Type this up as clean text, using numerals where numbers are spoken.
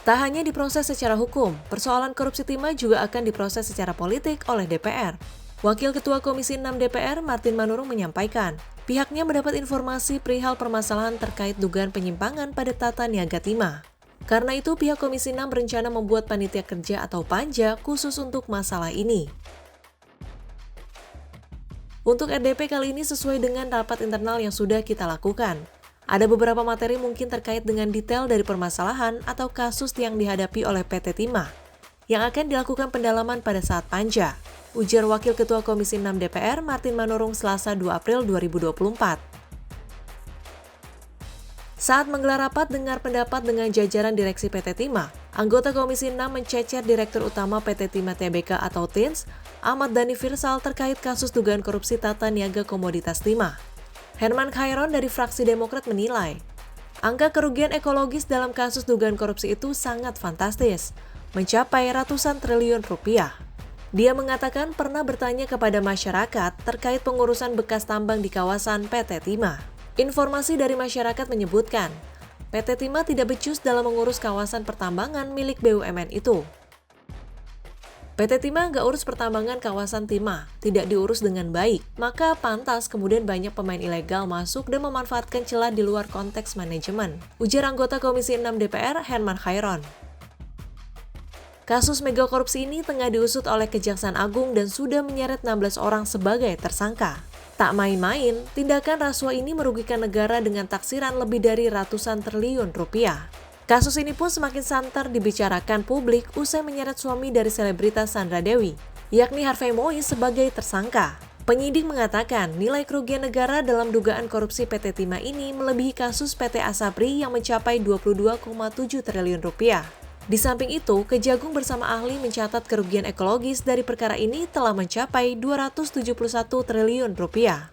Tak hanya diproses secara hukum, persoalan korupsi timah juga akan diproses secara politik oleh DPR. Wakil Ketua Komisi 6 DPR, Martin Manurung menyampaikan, pihaknya mendapat informasi perihal permasalahan terkait dugaan penyimpangan pada tata niaga timah. Karena itu, pihak Komisi 6 berencana membuat panitia kerja atau panja khusus untuk masalah ini. Untuk RDP kali ini sesuai dengan rapat internal yang sudah kita lakukan. Ada beberapa materi mungkin terkait dengan detail dari permasalahan atau kasus yang dihadapi oleh PT Timah, yang akan dilakukan pendalaman pada saat panja, ujar Wakil Ketua Komisi 6 DPR, Martin Manurung, Selasa 2 April 2024. Saat menggelar rapat dengar pendapat dengan jajaran direksi PT Timah, anggota Komisi 6 mencecer Direktur Utama PT Timah Tbk atau TINS, Ahmad Dhani Firsal terkait kasus dugaan korupsi tata niaga komoditas timah. Herman Khairon dari fraksi Demokrat menilai, angka kerugian ekologis dalam kasus dugaan korupsi itu sangat fantastis, mencapai ratusan triliun rupiah. Dia mengatakan pernah bertanya kepada masyarakat terkait pengurusan bekas tambang di kawasan PT Timah. Informasi dari masyarakat menyebutkan, PT Timah tidak becus dalam mengurus kawasan pertambangan milik BUMN itu. PT Timah nggak urus pertambangan kawasan Timah, tidak diurus dengan baik, maka pantas kemudian banyak pemain ilegal masuk dan memanfaatkan celah di luar konteks manajemen, ujar anggota Komisi 6 DPR, Herman Khairon. Kasus mega korupsi ini tengah diusut oleh Kejaksaan Agung dan sudah menyeret 16 orang sebagai tersangka. Tak main-main, tindakan rasuah ini merugikan negara dengan taksiran lebih dari ratusan triliun rupiah. Kasus ini pun semakin santer dibicarakan publik usai menyeret suami dari selebritas Sandra Dewi, yakni Harvey Mois sebagai tersangka. Penyidik mengatakan nilai kerugian negara dalam dugaan korupsi PT Timah ini melebihi kasus PT Asabri yang mencapai 22,7 triliun rupiah. Di samping itu, Kejagung bersama ahli mencatat kerugian ekologis dari perkara ini telah mencapai 271 triliun rupiah.